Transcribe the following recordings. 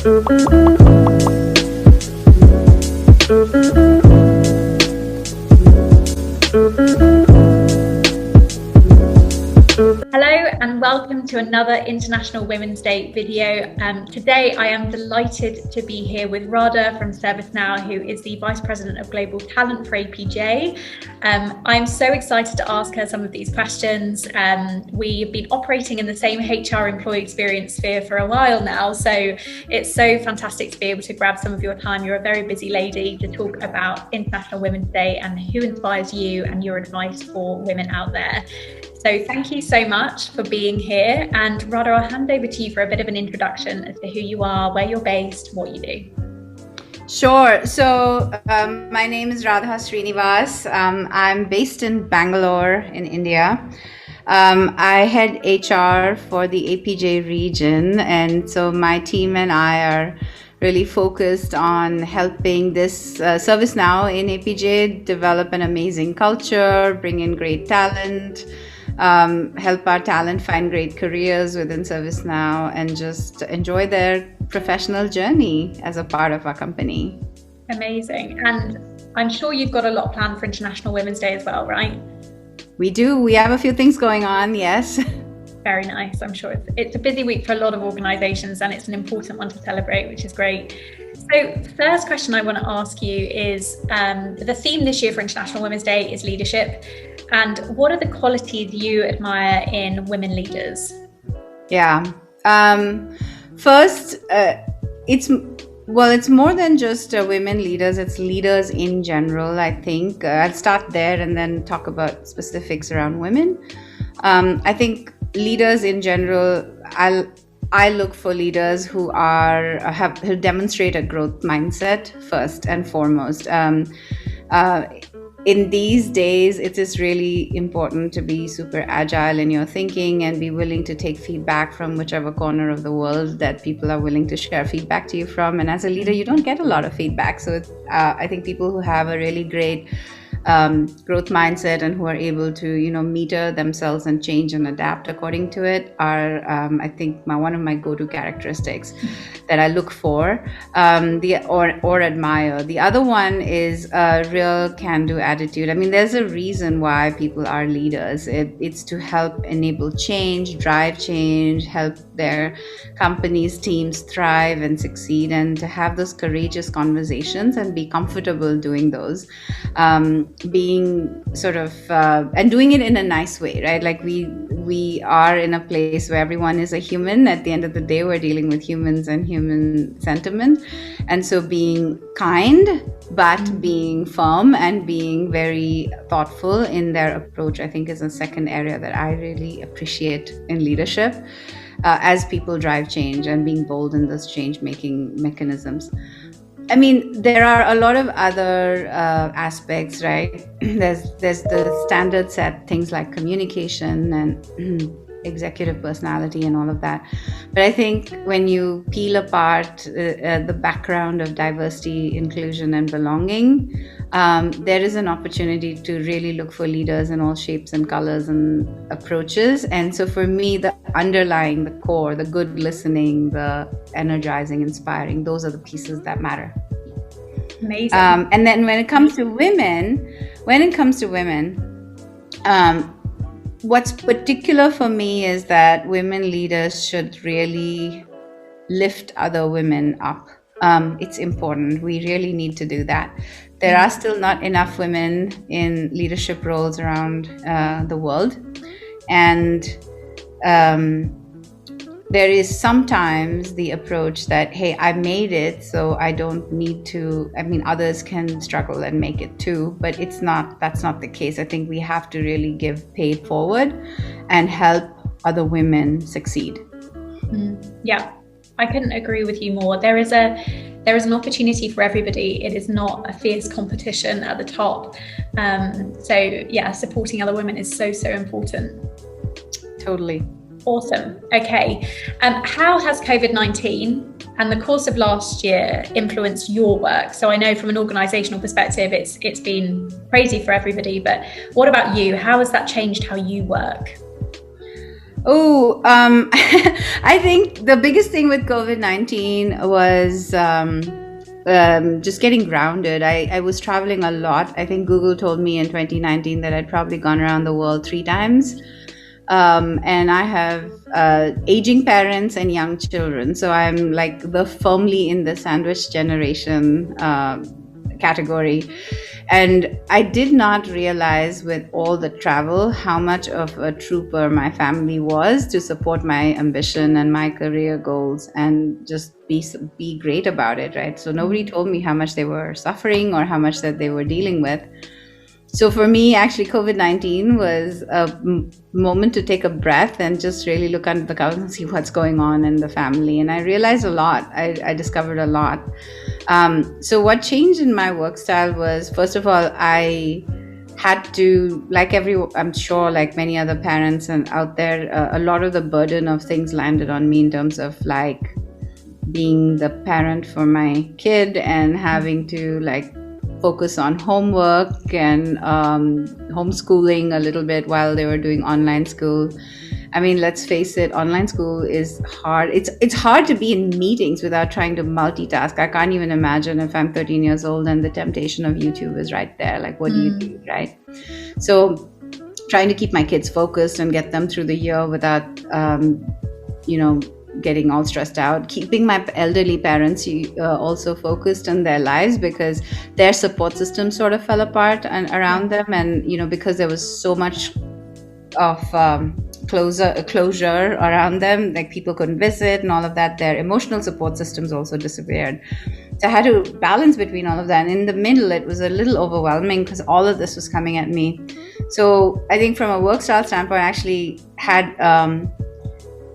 Hello and welcome to another International Women's Day video. Today I am delighted to be here with Radha from ServiceNow, who is the Vice President of Global Talent for APJ. I'm so excited to ask her some of these questions. We've been operating in the same HR employee experience sphere for a while now, so it's so fantastic to be able to grab some of your time. You're a very busy lady to talk about International Women's Day and who inspires you and your advice for women out there. So thank you so much for being here. And Radha, I'll hand over to you for a bit of an introduction as to who you are, where you're based, what you do. Sure. So my name is Radha Shreeniwas. I'm based in Bangalore in India. I head HR for the APJ region. And so my team and I are really focused on helping this ServiceNow in APJ develop an amazing culture, bring in great talent, help our talent find great careers within ServiceNow, and just enjoy their professional journey as a part of our company. Amazing. And I'm sure you've got a lot planned for International Women's Day as well, right? We do. We have a few things going on, yes. Very nice. I'm sure it's a busy week for a lot of organisations, and it's an important one to celebrate, which is great. So first question I want to ask you is, the theme this year for International Women's Day is leadership. And what are the qualities you admire in women leaders? Yeah. First, it's more than just women leaders. It's leaders in general, I think. I'll start there and then talk about specifics around women. I think leaders in general, I look for leaders who demonstrate a growth mindset first and foremost. In these days, it is really important to be super agile in your thinking and be willing to take feedback from whichever corner of the world that people are willing to share feedback to you from. And as a leader, you don't get a lot of feedback. So I think people who have a really great growth mindset and who are able to, meter themselves and change and adapt according to it are, I think, one of my go-to characteristics that I look for or admire. The other one is a real can-do attitude. I mean, there's a reason why people are leaders. It's to help enable change, drive change, help their companies, teams thrive and succeed, and to have those courageous conversations and be comfortable doing those. Being sort of and doing it in a nice way, right? Like we are in a place where everyone is a human. At the end of the day, we're dealing with humans and human sentiment, and so being kind but being firm and being very thoughtful in their approach, I think, is a second area that I really appreciate in leadership as people drive change and being bold in those change-making mechanisms. I mean, there are a lot of other aspects, right? There's the standard set things like communication and executive personality and all of that. But I think when you peel apart the background of diversity, inclusion, and belonging, there is an opportunity to really look for leaders in all shapes and colors and approaches. And so for me, the underlying, the core, the good listening, the energizing, inspiring, those are the pieces that matter. Amazing. And then when it comes to women, what's particular for me is that women leaders should really lift other women up. It's important. We really need to do that. There are still not enough women in leadership roles around the world. And there is sometimes the approach that, hey, I made it, so I don't need to. I mean, others can struggle and make it too, but that's not the case. I think we have to really give pay forward and help other women succeed. Yeah, I couldn't agree with you more. There is an opportunity for everybody. It is not a fierce competition at the top. So yeah, supporting other women is so important. Totally. Awesome. Okay. How has COVID-19 and the course of last year influenced your work? So I know from an organizational perspective, it's been crazy for everybody, but what about you? How has that changed how you work? Oh, I think the biggest thing with COVID-19 was just getting grounded. I was traveling a lot. I think Google told me in 2019 that I'd probably gone around the world 3 times. And I have aging parents and young children. So I'm like the firmly in the sandwich generation category. And I did not realize with all the travel how much of a trooper my family was to support my ambition and my career goals and just be great about it, right? So nobody told me how much they were suffering or how much that they were dealing with. So for me, actually, COVID-19 was a moment to take a breath and just really look under the covers and see what's going on in the family. And I realized a lot. I discovered a lot. So what changed in my work style was, first of all, I had to, I'm sure, like many other parents and out there, a lot of the burden of things landed on me in terms of like being the parent for my kid and having to like focus on homework and homeschooling a little bit while they were doing online school. I mean, let's face it, online school is hard. It's hard to be in meetings without trying to multitask. I can't even imagine if I'm 13 years old and the temptation of YouTube is right there. Like, what do you do, right? So trying to keep my kids focused and get them through the year without, getting all stressed out, keeping my elderly parents also focused on their lives because their support system sort of fell apart and around them. And, because there was so much of closure around them, like people couldn't visit and all of that, their emotional support systems also disappeared. So I had to balance between all of that. And in the middle, it was a little overwhelming because all of this was coming at me. So I think from a work style standpoint, I actually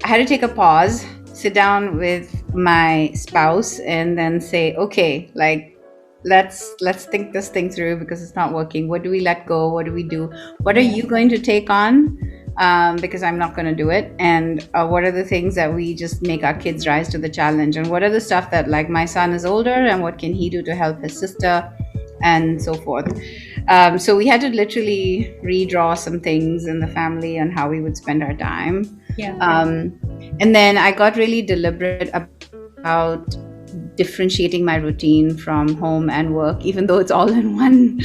I had to take a pause, sit down with my spouse and then say, okay, like, let's think this thing through because it's not working. What do we let go? What do we do? What are you going to take on? Because I'm not going to do it. And what are the things that we just make our kids rise to the challenge? And what are the stuff that, like, my son is older and what can he do to help his sister and so forth? So we had to literally redraw some things in the family on how we would spend our time. Yeah. And then I got really deliberate about differentiating my routine from home and work, even though it's all in one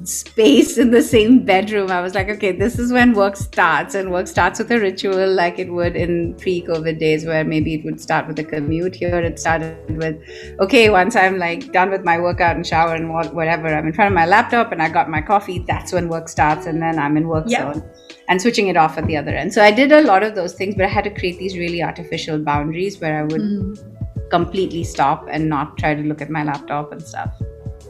space in the same bedroom. I was like, okay, this is when work starts, and work starts with a ritual like it would in pre-COVID days where maybe it would start with a commute. Here it started with, okay, once I'm like done with my workout and shower and whatever, I'm in front of my laptop and I got my coffee, that's when work starts, and then I'm in work zone and switching it off at the other end. So I did a lot of those things, but I had to create these really artificial boundaries where I would completely stop and not try to look at my laptop and stuff.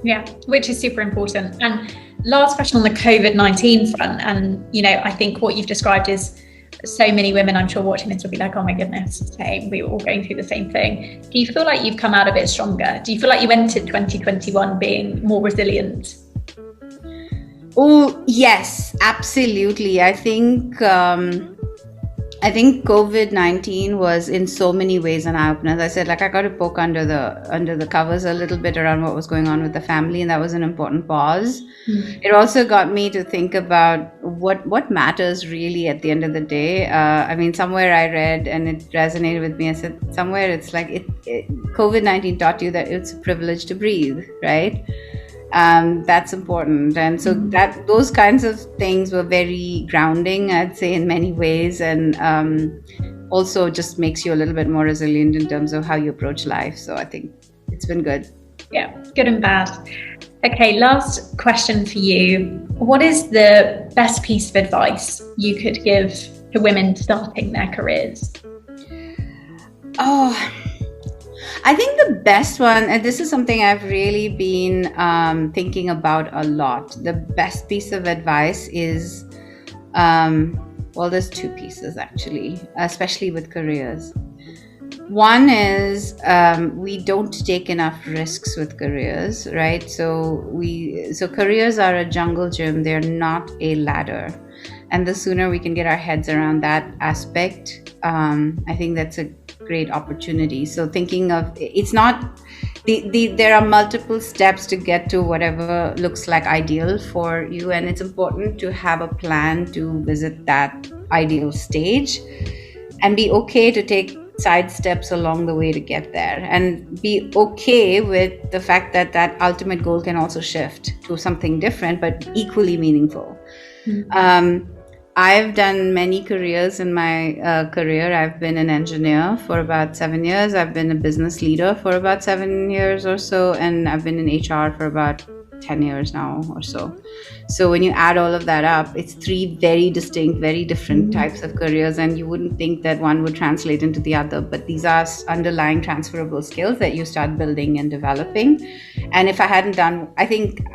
Yeah, which is super important. And last question on the COVID-19 front. And, I think what you've described is so many women, I'm sure, watching this will be like, oh my goodness, same. We were all going through the same thing. Do you feel like you've come out a bit stronger? Do you feel like you entered 2021 being more resilient? Oh, yes, absolutely. I think COVID-19 was in so many ways an eye-opener. As I said, like I got to poke under the covers a little bit around what was going on with the family, and that was an important pause. It also got me to think about what matters really at the end of the day. Somewhere I read and it resonated with me. I said somewhere it's like COVID-19 taught you that it's a privilege to breathe, right? That's important. And so those kinds of things were very grounding, I'd say, in many ways, and also just makes you a little bit more resilient in terms of how you approach life. So I think it's been good. Yeah, good and bad. Okay, last question for you. What is the best piece of advice you could give to women starting their careers? I think the best one, and this is something I've really been thinking about a lot. The best piece of advice is, there's two pieces actually, especially with careers. One is we don't take enough risks with careers, right? So careers are a jungle gym. They're not a ladder. And the sooner we can get our heads around that aspect, I think that's a great opportunity. So thinking of, it's not, there are multiple steps to get to whatever looks like ideal for you. And it's important to have a plan to visit that ideal stage, and be okay to take side steps along the way to get there, and be okay with the fact that that ultimate goal can also shift to something different but equally meaningful. I've done many careers in my career. I've been an engineer for about 7 years. I've been a business leader for about 7 years or so, and I've been in HR for about 10 years now or so. So when you add all of that up, it's 3 very distinct, very different types of careers, and you wouldn't think that one would translate into the other, but these are underlying transferable skills that you start building and developing. And if I hadn't done, I think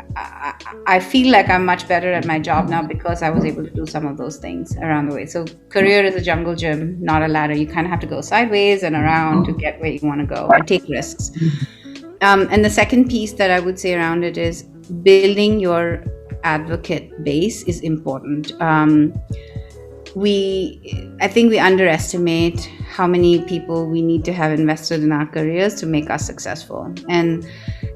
I feel like I'm much better at my job now because I was able to do some of those things around the way. So career is a jungle gym, not a ladder. You kind of have to go sideways and around to get where you want to go and take risks. And the second piece that I would say around it is building your advocate base is important. I think we underestimate how many people we need to have invested in our careers to make us successful. And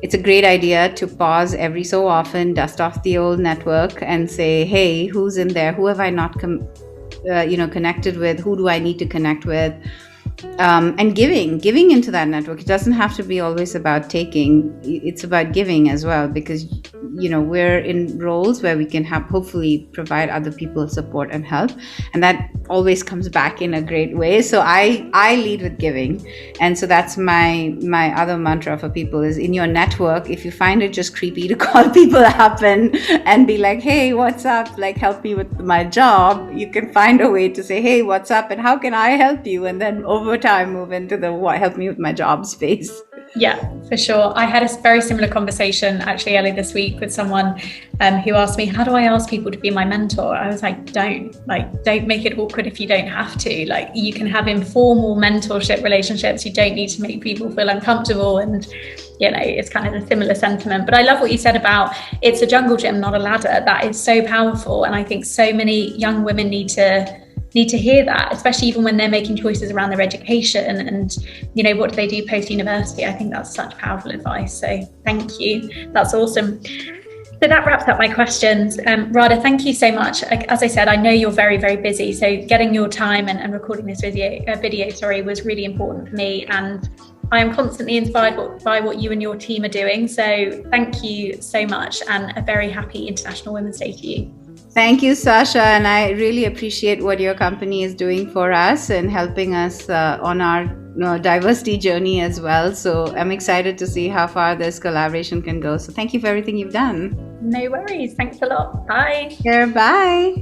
it's a great idea to pause every so often, dust off the old network and say, hey, who's in there? Who have I not connected with? Who do I need to connect with? And giving into that network. It doesn't have to be always about taking. It's about giving as well, because we're in roles where we can hopefully provide other people support and help, and that always comes back in a great way. So I lead with giving, and so that's my other mantra for people is, in your network, if you find it just creepy to call people up and be like, hey, what's up, like help me with my job, you can find a way to say, hey, what's up and how can I help you, and then over time move into the help me with my job space. Yeah, for sure. I had a very similar conversation actually earlier this week with someone who asked me, how do I ask people to be my mentor? I was like, don't make it awkward if you don't have to. Like, you can have informal mentorship relationships. You don't need to make people feel uncomfortable. And, it's kind of a similar sentiment. But I love what you said about it's a jungle gym, not a ladder. That is so powerful. And I think so many young women need to hear that, especially even when they're making choices around their education and what do they do post-university. I think that's such powerful advice, so thank you, that's awesome. So that wraps up my questions. Radha, thank you so much. As I said, I know you're very, very busy, so getting your time and recording this video was really important for me, and I am constantly inspired by what you and your team are doing, so thank you so much, and a very happy International Women's Day to you. Thank you, Sasha, and I really appreciate what your company is doing for us and helping us on our diversity journey as well. So I'm excited to see how far this collaboration can go. So thank you for everything you've done. No worries. Thanks a lot. Bye. Yeah, bye.